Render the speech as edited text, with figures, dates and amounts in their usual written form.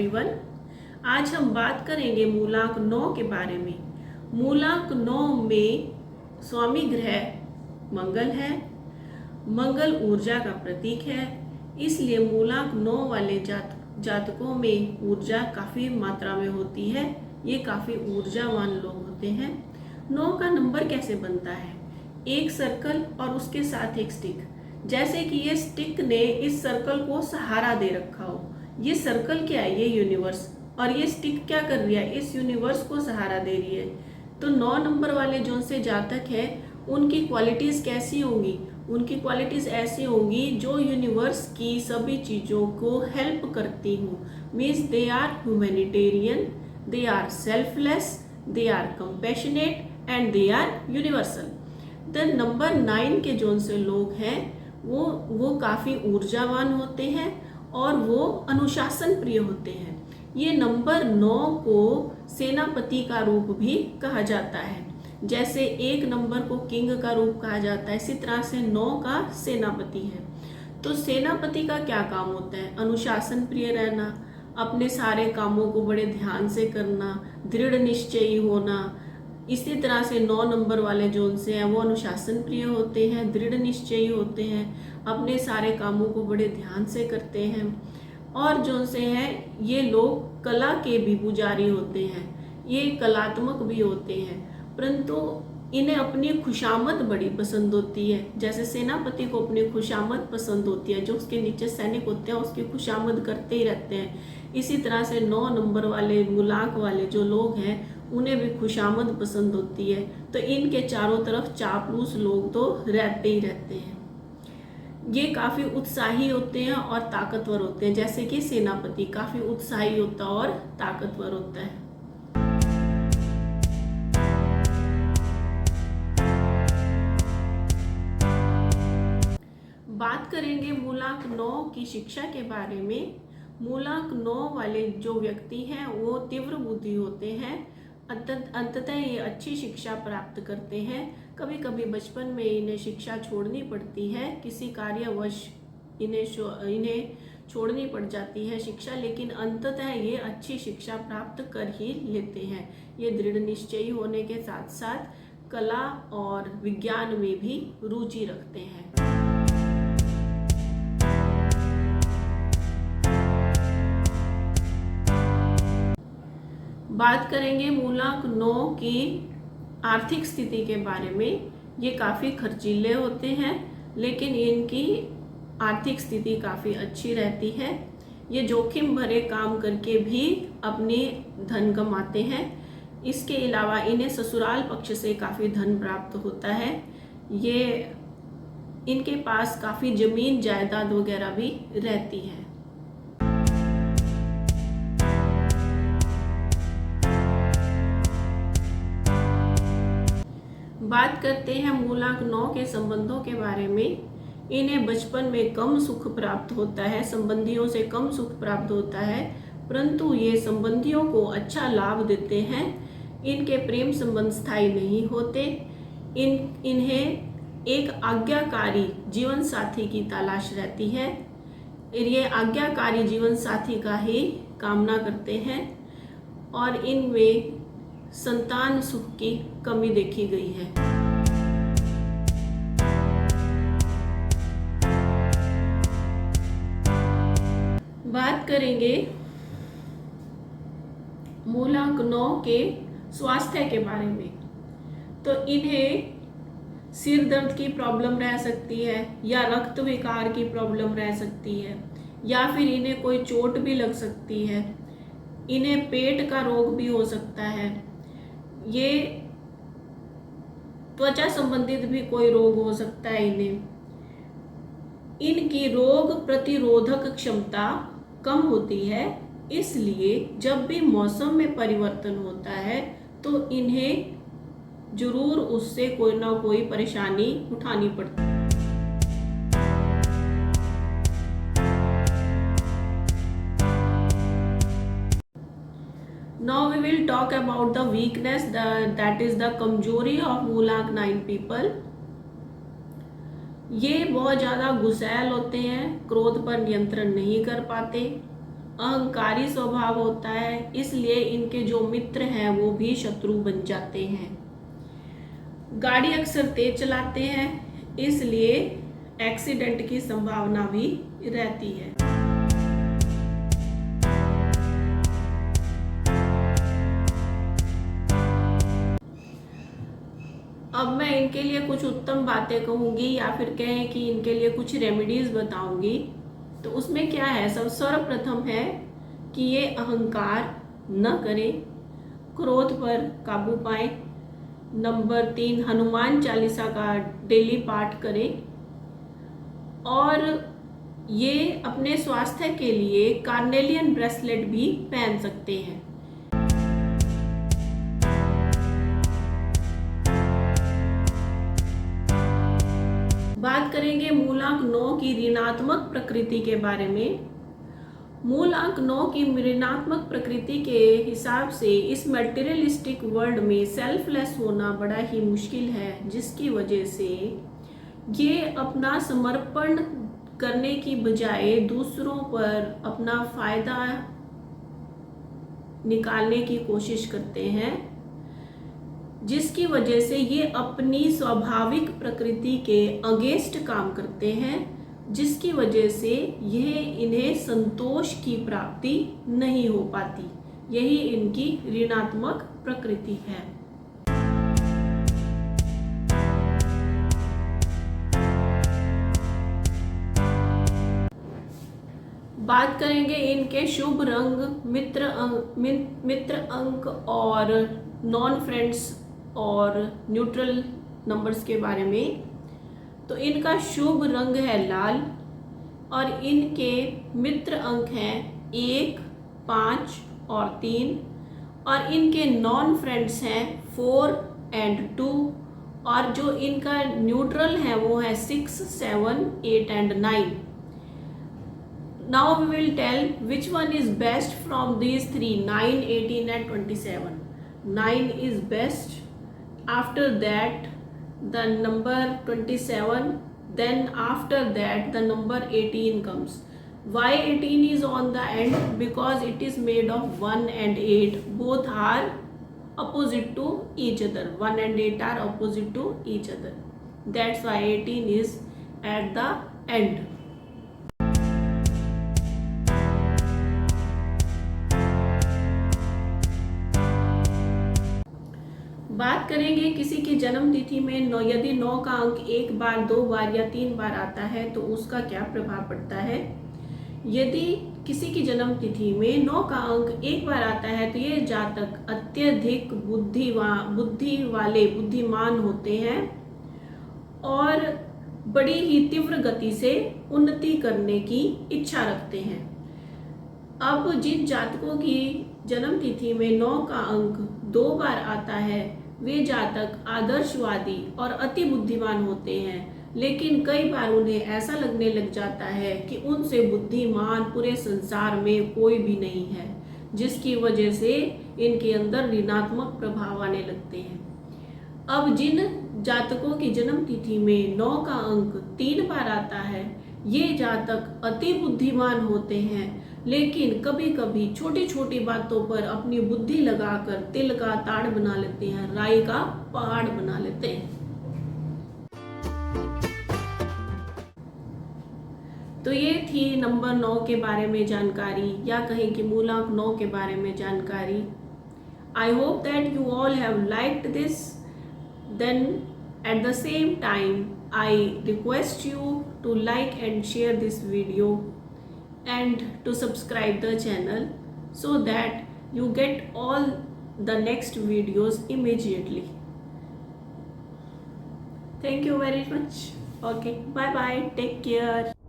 Everyone. आज हम बात करेंगे मूलांक 9 के बारे में। मूलांक 9 में स्वामी ग्रह मंगल है। मंगल ऊर्जा का प्रतीक है, इसलिए मूलांक 9 वाले जातकों में ऊर्जा काफ़ी मात्रा में होती है। ये काफ़ी ऊर्जावान लोग होते हैं। 9 का नंबर कैसे बनता है? एक सर्कल और उसके साथ एक स्टिक। जैसे कि ये स्टिक ने इस सर्कल को सहारा दे रखा हो। ये सर्कल क्या है? ये यूनिवर्स। और ये स्टिक क्या कर रही है? इस यूनिवर्स को सहारा दे रही है। तो 9 नंबर वाले जो से जातक है उनकी क्वालिटीज कैसी होंगी? उनकी क्वालिटीज ऐसी होंगी जो यूनिवर्स की सभी चीज़ों को हेल्प करती हूँ। Means they are humanitarian, they are selfless, they are compassionate and they are universal. The number 9 के जो से लोग हैं वो काफ़ी ऊर्जावान होते हैं और वो अनुशासन प्रिय होते हैं। ये नंबर 9 को सेनापति का रूप भी कहा जाता है। जैसे एक नंबर को किंग का रूप कहा जाता है, इसी तरह से 9 का सेनापति है। तो सेनापति का क्या काम होता है? अनुशासन प्रिय रहना, अपने सारे कामों को बड़े ध्यान से करना, दृढ़ निश्चयी होना। इसी तरह से 9 नंबर वाले जो से हैं वो अनुशासन प्रिय होते हैं, दृढ़ निश्चयी होते हैं, अपने सारे कामों को बड़े ध्यान से करते हैं। और जो से हैं ये लोग कला के भी पुजारी होते हैं, ये कलात्मक भी होते हैं, परंतु इन्हें अपनी खुशामद बड़ी पसंद होती है। जैसे सेनापति को अपनी खुशामद पसंद होती है, जो उसके नीचे सैनिक होते हैं उसकी खुशामद करते ही रहते हैं। इसी तरह से 9 नंबर वाले मूलांक वाले जो लोग हैं उन्हें भी खुशामद पसंद होती है। तो इनके चारों तरफ चापलूस लोग तो रहते ही रहते हैं। ये काफ़ी उत्साही होते हैं और ताकतवर होते हैं। जैसे कि सेनापति काफ़ी उत्साही होता है और ताकतवर होता है। बात करेंगे मूलांक 9 की शिक्षा के बारे में। मूलांक 9 वाले जो व्यक्ति हैं वो तीव्र बुद्धि होते हैं। अंततः ये अच्छी शिक्षा प्राप्त करते हैं। कभी कभी बचपन में इन्हें शिक्षा छोड़नी पड़ती है, किसी कार्यवश इन्हें छोड़नी पड़ जाती है शिक्षा, लेकिन अंततः ये अच्छी शिक्षा प्राप्त कर ही लेते हैं। ये दृढ़ निश्चयी होने के साथ साथ कला और विज्ञान में भी रुचि रखते हैं। बात करेंगे मूलांक 9 की आर्थिक स्थिति के बारे में। ये काफ़ी खर्चीले होते हैं, लेकिन इनकी आर्थिक स्थिति काफ़ी अच्छी रहती है। ये जोखिम भरे काम करके भी अपने धन कमाते हैं। इसके अलावा इन्हें ससुराल पक्ष से काफ़ी धन प्राप्त होता है। ये इनके पास काफ़ी जमीन जायदाद वगैरह भी रहती है। बात करते हैं मूलांक 9 के संबंधों के बारे में। इन्हें बचपन में कम सुख प्राप्त होता है, संबंधियों से कम सुख प्राप्त होता है, परंतु ये संबंधियों को अच्छा लाभ देते हैं। इनके प्रेम संबंध स्थायी नहीं होते। इन्हें एक आज्ञाकारी जीवन साथी की तलाश रहती है। ये आज्ञाकारी जीवन साथी का ही कामना करते हैं और इनमें संतान सुख की कमी देखी गई है। बात करेंगे मूलांक 9 के स्वास्थ्य के बारे में। तो इन्हें सिर दर्द की प्रॉब्लम रह सकती है, या रक्त विकार की प्रॉब्लम रह सकती है, या फिर इन्हें कोई चोट भी लग सकती है। इन्हें पेट का रोग भी हो सकता है। ये त्वचा संबंधित भी कोई रोग हो सकता है इन्हें। इनकी रोग प्रतिरोधक क्षमता कम होती है, इसलिए जब भी मौसम में परिवर्तन होता है तो इन्हें जरूर उससे कोई ना कोई परेशानी उठानी पड़ती है। Now we will talk about the weakness, that is the कमजोरी of मूलांक 9 people। ये बहुत ज़्यादा गुस्सैल होते हैं, क्रोध पर नियंत्रण नहीं कर पाते, अहंकारी स्वभाव होता है, इसलिए इनके जो मित्र हैं वो भी शत्रु बन जाते हैं। गाड़ी अक्सर तेज चलाते हैं, इसलिए एक्सीडेंट की संभावना भी रहती है। अब मैं इनके लिए कुछ उत्तम बातें कहूंगी या फिर कहें कि इनके लिए कुछ रेमेडीज बताऊंगी। तो उसमें क्या है, सर्वप्रथम है कि ये अहंकार न करें, क्रोध पर काबू पाएं। नंबर 3, हनुमान चालीसा का डेली पाठ करें। और ये अपने स्वास्थ्य के लिए कार्नेलियन ब्रेसलेट भी पहन सकते हैं। बात करेंगे मूलांक 9 की ऋणात्मक प्रकृति के बारे में। मूलांक 9 की ऋणात्मक प्रकृति के हिसाब से इस मटेरियलिस्टिक वर्ल्ड में सेल्फलेस होना बड़ा ही मुश्किल है, जिसकी वजह से ये अपना समर्पण करने की बजाय दूसरों पर अपना फायदा निकालने की कोशिश करते हैं, जिसकी वजह से ये अपनी स्वाभाविक प्रकृति के अगेंस्ट काम करते हैं, जिसकी वजह से यह इन्हें संतोष की प्राप्ति नहीं हो पाती। यही इनकी ऋणात्मक प्रकृति है। बात करेंगे इनके शुभ रंग, मित्र अंक और नॉन फ्रेंड्स और न्यूट्रल नंबर्स के बारे में। तो इनका शुभ रंग है लाल और इनके मित्र अंक हैं 1, 5 और 3 और इनके नॉन फ्रेंड्स हैं 4 और 2 और जो इनका न्यूट्रल है वो है 6, 7, 8 और 9। Now we will tell which one is best from these three, 9, 18 and 27. 9 is best. After that the number 27, then after that the number 18 comes. Why 18 is on the end? Because it is made of 1 and 8. Both are opposite to each other. 1 and 8 are opposite to each other. That's why 18 is at the end. बात करेंगे किसी की जन्म तिथि में यदि 9 का अंक 1 बार, 2 बार या 3 बार आता है तो उसका क्या प्रभाव पड़ता है। यदि किसी की जन्म तिथि में 9 का अंक 1 बार आता है तो ये जातक अत्यधिक बुद्धिमान होते हैं और बड़ी ही तीव्र गति से उन्नति करने की इच्छा रखते हैं। अब जिन जातकों की जन्म तिथि में 9 का अंक 2 बार आता है वे जातक आदर्शवादी और अति बुद्धिमान होते हैं, लेकिन कई बार उन्हें ऐसा लगने लग जाता है कि उनसे बुद्धिमान पूरे संसार में कोई भी नहीं है, जिसकी वजह से इनके अंदर ऋणात्मक प्रभाव आने लगते हैं। अब जिन जातकों की जन्म तिथि में 9 का अंक 3 बार आता है ये जातक अति बुद्धिमान होते हैं, लेकिन कभी कभी छोटी छोटी बातों पर अपनी बुद्धि लगाकर तिल का ताड़ बना लेते हैं, राई का पहाड़ बना लेते हैं। तो ये थी नंबर 9 के बारे में जानकारी, या कहें कि मूलांक 9 के बारे में जानकारी। I hope that you all have liked this. Then at the same time I request you to like and share this video and to subscribe the channel so that you get all the next videos immediately. Thank you very much. Okay, bye bye, take care.